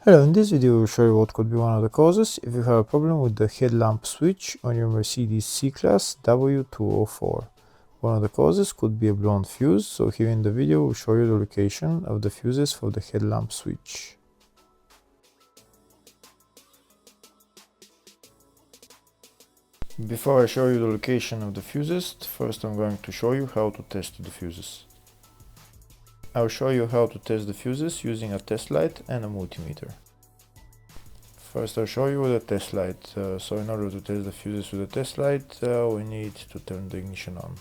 Hello, in this video we'll show you what could be one of the causes if you have a problem with the headlamp switch on your Mercedes C-Class W204. One of the causes could be a blown fuse, so here in the video we'll show you the location of the fuses for the headlamp switch. Before I show you the location of the fuses, first I'm going to show you how to test the fuses. I'll show you how to test the fuses using a test light and a multimeter. First I'll show you with a test light. So in order to test the fuses with a test light, we need to turn the ignition on.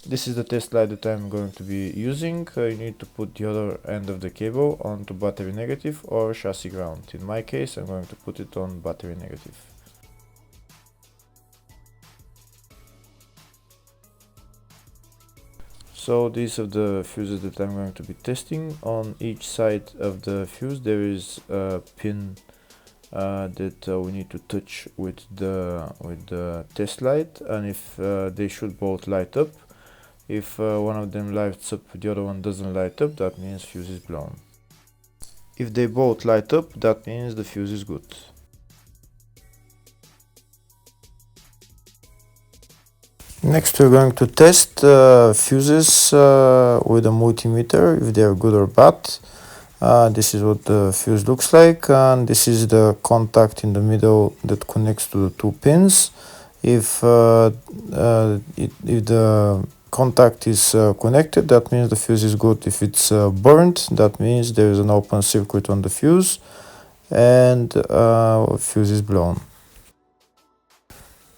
This is the test light that I'm going to be using. You need to put the other end of the cable onto battery negative or chassis ground. In my case I'm going to put it on battery negative. So these are the fuses that I'm going to be testing. On each side of the fuse there is a pin that we need to touch with the test light, and if they should both light up. If one of them lights up, the other one doesn't light up, that means fuse is blown. If they both light up, that means the fuse is good. Next we're going to test fuses with a multimeter, if they are good or bad. This is what the fuse looks like, and this is the contact in the middle that connects to the two pins. If the contact is connected, that means the fuse is good. If it's burnt, that means there is an open circuit on the fuse and fuse is blown.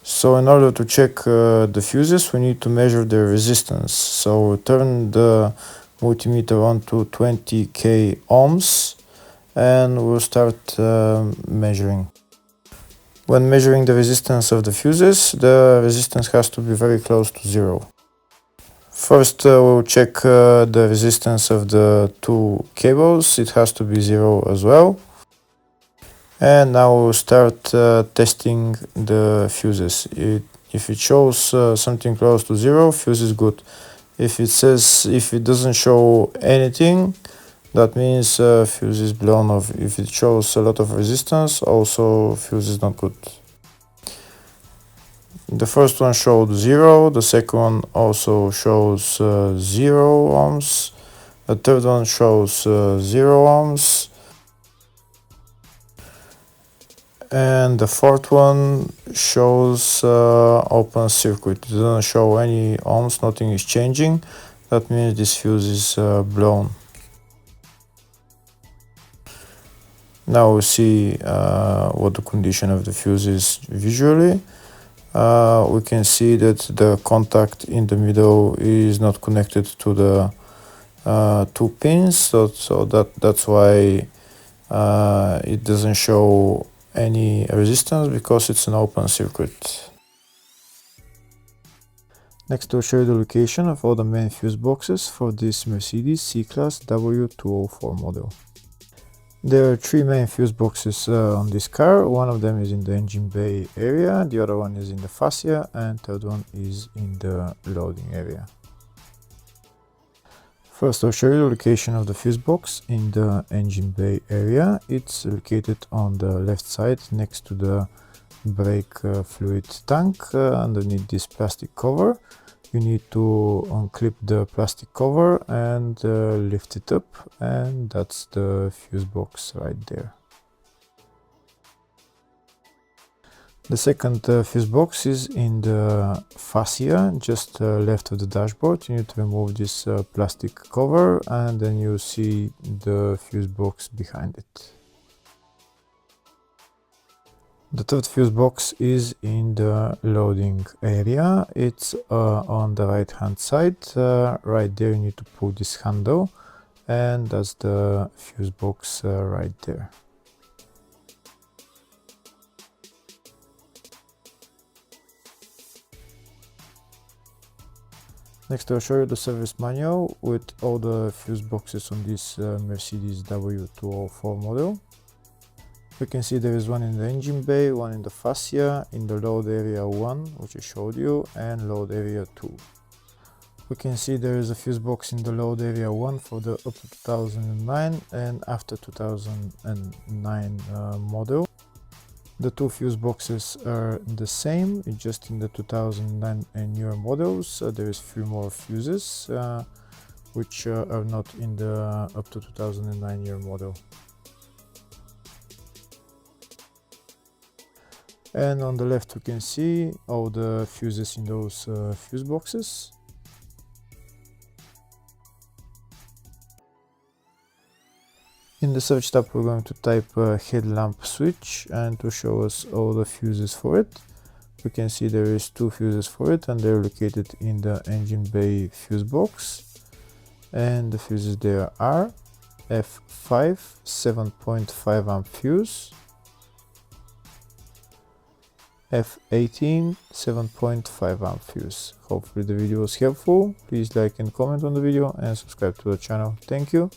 So in order to check the fuses, we need to measure their resistance. So turn the multimeter on to 20k ohms and we'll start measuring. When measuring the resistance of the fuses, the resistance has to be very close to zero. First we'll check the resistance of the two cables. It has to be zero as well. And now we'll start testing the fuses. If it shows something close to zero, fuse is good. If it doesn't show anything, that means fuse is blown off. If it shows a lot of resistance, also fuse is not good. The first one showed 0, the second one also shows 0 ohms, the third one shows 0 ohms, and the fourth one shows open circuit. It doesn't show any ohms, nothing is changing. That means this fuse is blown. Now we'll see what the condition of the fuse is visually. We can see that the contact in the middle is not connected to the two pins, so that's why it doesn't show any resistance, because it's an open circuit. Next we'll show you the location of all the main fuse boxes for this Mercedes C-Class W204 model. There are three main fuse boxes on this car. One of them is in the engine bay area, the other one is in the fascia, and third one is in the loading area. First I'll show you the location of the fuse box in the engine bay area. It's located on the left side next to the brake fluid tank, underneath this plastic cover. You need to unclip the plastic cover and lift it up, and that's the fuse box right there. The second fuse box is in the fascia, just left of the dashboard. You need to remove this plastic cover, and then you see the fuse box behind it. The third fuse box is in the loading area. It's on the right hand side. Right there you need to pull this handle, and that's the fuse box right there. Next I'll show you the service manual with all the fuse boxes on this Mercedes W204 model. We can see there is one in the engine bay, one in the fascia, in the load area 1, which I showed you, and load area 2. We can see there is a fuse box in the load area 1 for the up to 2009 and after 2009 model. The two fuse boxes are the same, it's just in the 2009 and newer models there is few more fuses which are not in the up to 2009 year model. And on the left we can see all the fuses in those fuse boxes. In the search tab we're going to type headlamp switch, and to show us all the fuses for it, we can see there is two fuses for it and they're located in the engine bay fuse box. And the fuses there are F5 7.5 amp fuse, F18 7.5 amp fuse. Hopefully the video was helpful. Please like and comment on the video and subscribe to the channel. Thank you.